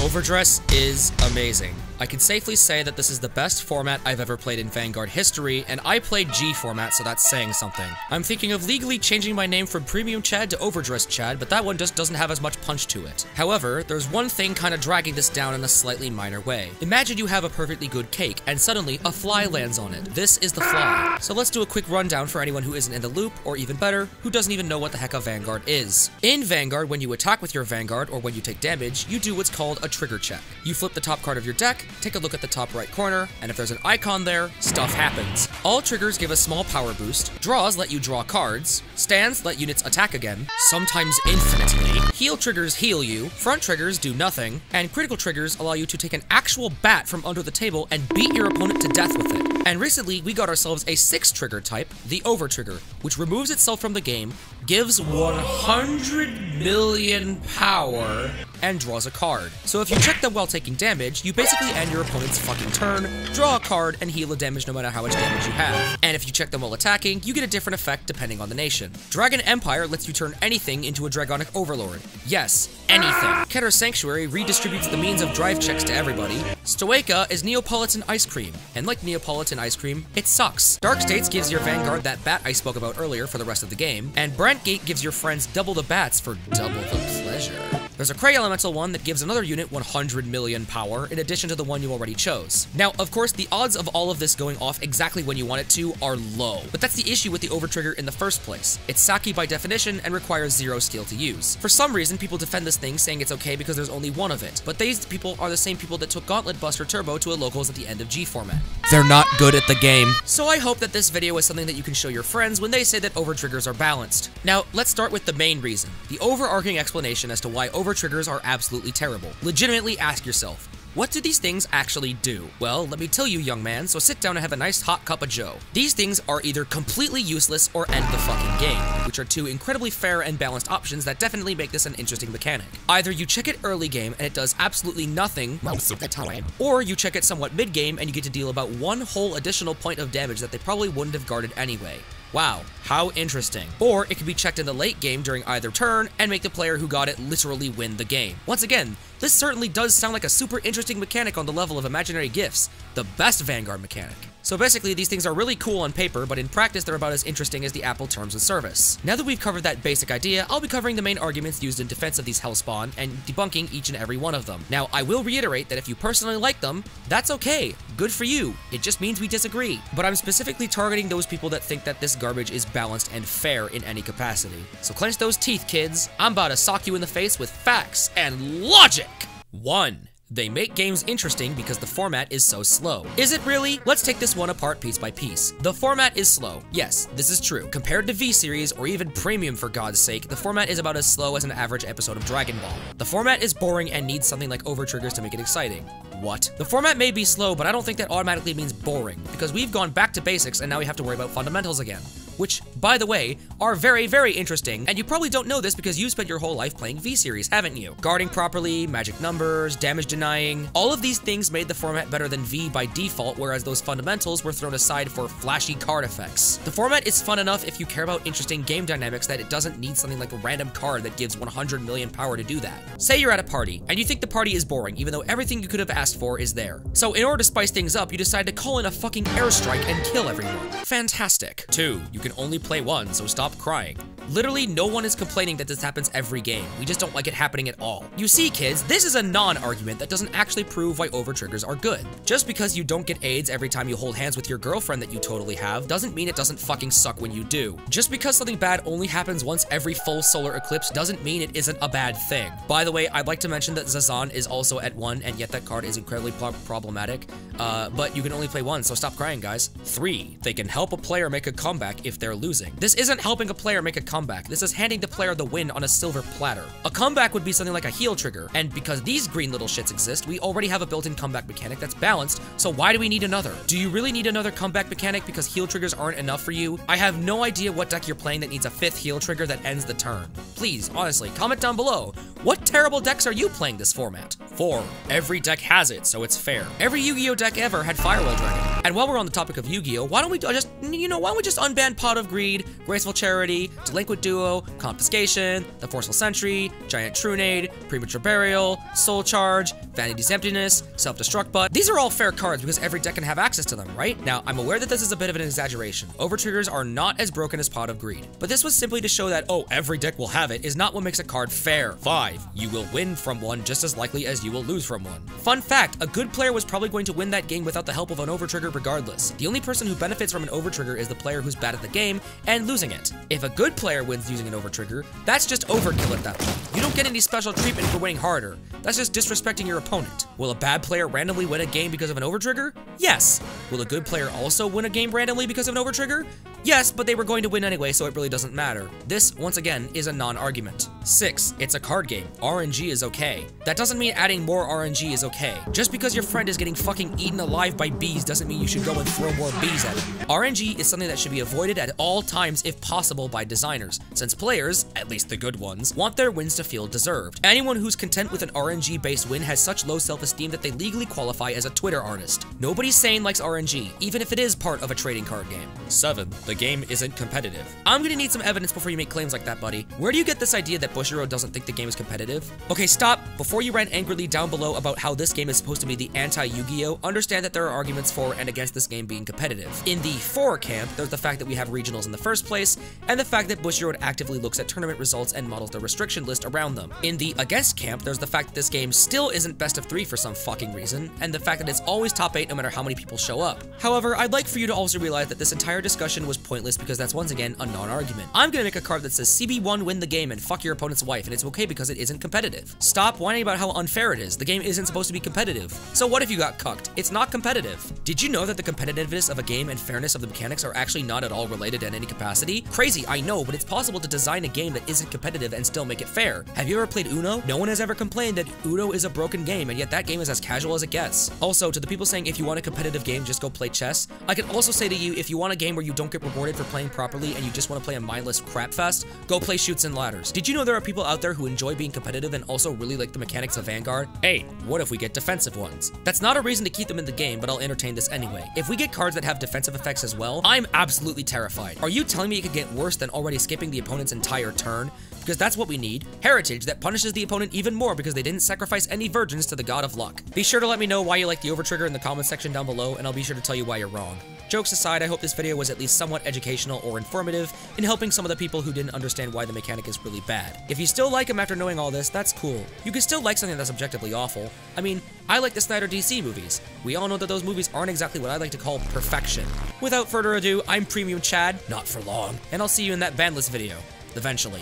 Overdress is amazing. I can safely say that this is the best format I've ever played in Vanguard history, and I played G format, so that's saying something. I'm thinking of legally changing my name from Premium Chad to Overdress Chad, but that one just doesn't have as much punch to it. However, there's one thing kind of dragging this down in a slightly minor way. Imagine you have a perfectly good cake, and suddenly a fly lands on it. This is the fly. So let's do a quick rundown for anyone who isn't in the loop, or even better, who doesn't even know what the heck a Vanguard is. In Vanguard, when you attack with your Vanguard, or when you take damage, you do what's called a trigger check. You flip the top card of your deck, take a look at the top right corner, and if there's an icon there, stuff happens. All triggers give a small power boost, draws let you draw cards, stands let units attack again, sometimes infinitely, heal triggers heal you, front triggers do nothing, and critical triggers allow you to take an actual bat from under the table and beat your opponent to death with it. And recently, we got ourselves a 6th trigger type, the Over trigger, which removes itself from the game, gives 100 million power, and draws a card. So if you check them while taking damage, you basically end your opponent's fucking turn, draw a card, and heal the damage no matter how much damage you have. And if you check them while attacking, you get a different effect depending on the nation. Dragon Empire lets you turn anything into a Dragonic Overlord. Yes, anything. Keter Sanctuary redistributes the means of drive checks to everybody. Stoica is Neapolitan ice cream, and like Neapolitan ice cream, it sucks. Dark States gives your Vanguard that bat I spoke about earlier for the rest of the game, and Brentgate gives your friends double the bats for double the pleasure. There's a Cray Elemental one that gives another unit 100 million power, in addition to the one you already chose. Now, of course, the odds of all of this going off exactly when you want it to are low, but that's the issue with the Overtrigger in the first place. It's Saki by definition and requires 0 skill to use. For some reason, people defend this thing saying it's okay because there's only one of it, but these people are the same people that took Gauntlet Buster Turbo to a locals at the end of G format. They're not good at the game. So I hope that this video is something that you can show your friends when they say that Overtriggers are balanced. Now, let's start with the main reason, the overarching explanation as to why Overtriggers are absolutely terrible. Legitimately ask yourself, what do these things actually do? Well, let me tell you, young man, so sit down and have a nice hot cup of joe. These things are either completely useless or end the fucking game, which are two incredibly fair and balanced options that definitely make this an interesting mechanic. Either you check it early game and it does absolutely nothing most of the time, or you check it somewhat mid game and you get to deal about 1 whole additional point of damage that they probably wouldn't have guarded anyway. Wow, how interesting. Or it can be checked in the late game during either turn and make the player who got it literally win the game. Once again, this certainly does sound like a super interesting mechanic on the level of imaginary gifts, the best Vanguard mechanic. So basically, these things are really cool on paper, but in practice, they're about as interesting as the Apple terms of service. Now that we've covered that basic idea, I'll be covering the main arguments used in defense of these Hellspawn and debunking each and every one of them. Now, I will reiterate that if you personally like them, that's okay. Good for you. It just means we disagree. But I'm specifically targeting those people that think that this garbage is balanced and fair in any capacity. So clench those teeth, kids. I'm about to sock you in the face with facts and logic. 1. They make games interesting because the format is so slow. Is it really? Let's take this one apart piece by piece. The format is slow. Yes, this is true. Compared to V-Series, or even Premium for God's sake, the format is about as slow as an average episode of Dragon Ball. The format is boring and needs something like Overtriggers to make it exciting. What? The format may be slow, but I don't think that automatically means boring, because we've gone back to basics and now we have to worry about fundamentals again. Which, by the way, are very, very interesting, and you probably don't know this because you spent your whole life playing V-Series, haven't you? Guarding properly, magic numbers, damage denying, all of these things made the format better than V by default, whereas those fundamentals were thrown aside for flashy card effects. The format is fun enough if you care about interesting game dynamics that it doesn't need something like a random card that gives 100 million power to do that. Say you're at a party, and you think the party is boring, even though everything you could have asked for is there. So in order to spice things up, you decide to call in a fucking airstrike and kill everyone. Fantastic. 2. You can only play one, so stop crying. Literally, no one is complaining that this happens every game. We just don't like it happening at all. You see, kids, this is a non-argument that doesn't actually prove why Overtriggers are good. Just because you don't get AIDS every time you hold hands with your girlfriend that you totally have, doesn't mean it doesn't fucking suck when you do. Just because something bad only happens once every full solar eclipse doesn't mean it isn't a bad thing. By the way, I'd like to mention that Zazan is also at 1, and yet that card is incredibly problematic. But you can only play one, so stop crying, guys. 3. They can help a player make a comeback if they're losing. This isn't helping a player make a comeback. This is handing the player the win on a silver platter. A comeback would be something like a heal trigger, and because these green little shits exist, we already have a built-in comeback mechanic that's balanced, so why do we need another? Do you really need another comeback mechanic because heal triggers aren't enough for you? I have no idea what deck you're playing that needs a 5th heal trigger that ends the turn. Please, honestly, comment down below. What terrible decks are you playing this format? 4. Every deck has it, so it's fair. Every Yu-Gi-Oh deck ever had Firewall Dragon. And while we're on the topic of Yu-Gi-Oh, why don't we just unban Pot of Greed, Graceful Charity, Delinquent Duo, Confiscation, the Forceful Sentry, Giant Trunade, Premature Burial, Soul Charge, Vanity's Emptiness, Self-Destruct Butt. These are all fair cards because every deck can have access to them, right? Now, I'm aware that this is a bit of an exaggeration. Overtriggers are not as broken as Pot of Greed, but this was simply to show that, oh, every deck will have it is not what makes a card fair. 5. You will win from one just as likely as you will lose from one. Fun fact, a good player was probably going to win that game without the help of an overtrigger regardless. The only person who benefits from an overtrigger is the player who's bad at the game and losing it. If a good player wins using an overtrigger, that's just overkill at that point. You don't get any special treatment for winning harder. That's just disrespecting your opponent. Will a bad player randomly win a game because of an overtrigger? Yes. Will a good player also win a game randomly because of an overtrigger? Yes, but they were going to win anyway, so it really doesn't matter. This, once again, is a non-argument. 6. It's a card game. RNG is okay. That doesn't mean adding more RNG is okay. Just because your friend is getting fucking eaten alive by bees doesn't mean you should go and throw more bees at him. RNG is something that should be avoided at all times if possible by designers, since players, at least the good ones, want their wins to feel deserved. Anyone who's content with an RNG-based win has such low self-esteem that they legally qualify as a Twitter artist. Nobody sane likes RNG, even if it is part of a trading card game. 7. The game isn't competitive. I'm gonna need some evidence before you make claims like that, buddy. Where do you get this idea that Bushiroad doesn't think the game is competitive? Okay, stop. Before you rant angrily down below about how this game is supposed to be the anti-Yu-Gi-Oh, understand that there are arguments for and against this game being competitive. In the for camp, there's the fact that we have regionals in the first place, and the fact that Bushiroad actively looks at tournament results and models the restriction list around them. In the against camp, there's the fact that this game still isn't best of 3 for some fucking reason, and the fact that it's always top 8 no matter how many people show up. However, I'd like for you to also realize that this entire discussion was pointless because that's once again a non-argument. I'm gonna make a card that says CB1 win the game and fuck your opponent's wife, and it's okay because it isn't competitive. Stop whining about how unfair it is. The game isn't supposed to be competitive. So what if you got cucked? It's not competitive. Did you know that the competitiveness of a game and fairness of the mechanics are actually not at all related in any capacity? Crazy, I know, but it's possible to design a game that isn't competitive and still make it fair. Have you ever played Uno? No one has ever complained that Uno is a broken game, and yet that game is as casual as it gets. Also, to the people saying if you want a competitive game, just go play chess, I can also say to you, if you want a game where you don't get rewarded for playing properly and you just want to play a mindless crap fest, go play Chutes and Ladders. Did you know there are people out there who enjoy being competitive and also really like the mechanics of Vanguard? 8. What if we get defensive ones? That's not a reason to keep them in the game, but I'll entertain this anyway. If we get cards that have defensive effects as well, I'm absolutely terrified. Are you telling me it could get worse than already skipping the opponent's entire turn? Because that's what we need. Heritage that punishes the opponent even more because they didn't sacrifice any virgins to the god of luck. Be sure to let me know why you like the overtrigger in the comment section down below, and I'll be sure to tell you why you're wrong. Jokes aside, I hope this video was at least somewhat educational or informative in helping some of the people who didn't understand why the mechanic is really bad. If you still like him after knowing all this, that's cool. You can still like something that's objectively awful. I mean, I like the Snyder DC movies. We all know that those movies aren't exactly what I like to call perfection. Without further ado, I'm Premium Chad, not for long, and I'll see you in that bandless video, eventually.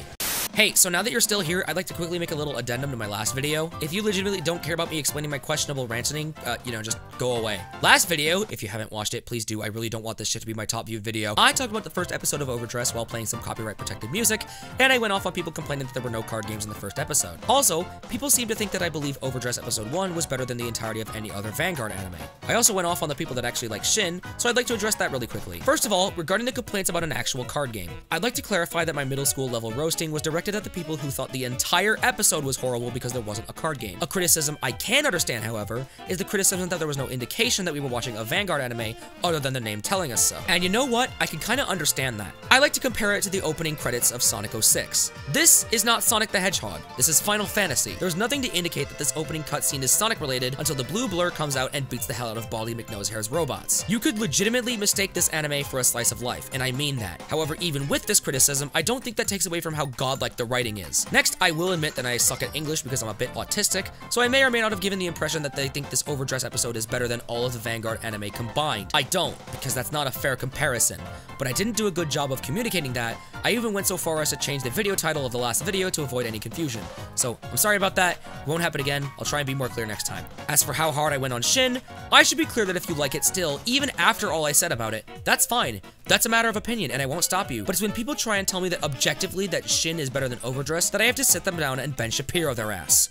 Hey, so now that you're still here, I'd like to quickly make a little addendum to my last video. If you legitimately don't care about me explaining my questionable ranting, just go away. Last video, if you haven't watched it, please do. I really don't want this shit to be my top viewed video. I talked about the first episode of Overdress while playing some copyright protected music, and I went off on people complaining that there were no card games in the first episode. Also, people seem to think that I believe Overdress episode 1 was better than the entirety of any other Vanguard anime. I also went off on the people that actually like Shin, so I'd like to address that really quickly. First of all, regarding the complaints about an actual card game, I'd like to clarify that my middle school level roasting was directed at the people who thought the entire episode was horrible because there wasn't a card game. A criticism I can understand, however, is the criticism that there was no indication that we were watching a Vanguard anime other than the name telling us so. And you know what? I can kind of understand that. I like to compare it to the opening credits of Sonic 06. This is not Sonic the Hedgehog. This is Final Fantasy. There's nothing to indicate that this opening cutscene is Sonic related until the blue blur comes out and beats the hell out of Baldy McNosehair's robots. You could legitimately mistake this anime for a slice of life, and I mean that. However, even with this criticism, I don't think that takes away from how godlike the writing is. Next, I will admit that I suck at English because I'm a bit autistic, so I may or may not have given the impression that they think this Overdress episode is better than all of the Vanguard anime combined. I don't, because that's not a fair comparison, but I didn't do a good job of communicating that. I even went so far as to change the video title of the last video to avoid any confusion. So, I'm sorry about that. It won't happen again. I'll try and be more clear next time. As for how hard I went on Shin, I should be clear that if you like it still, even after all I said about it, that's fine. That's a matter of opinion, and I won't stop you. But it's when people try and tell me that objectively that Shin is better than Overdress that I have to sit them down and Ben Shapiro their ass.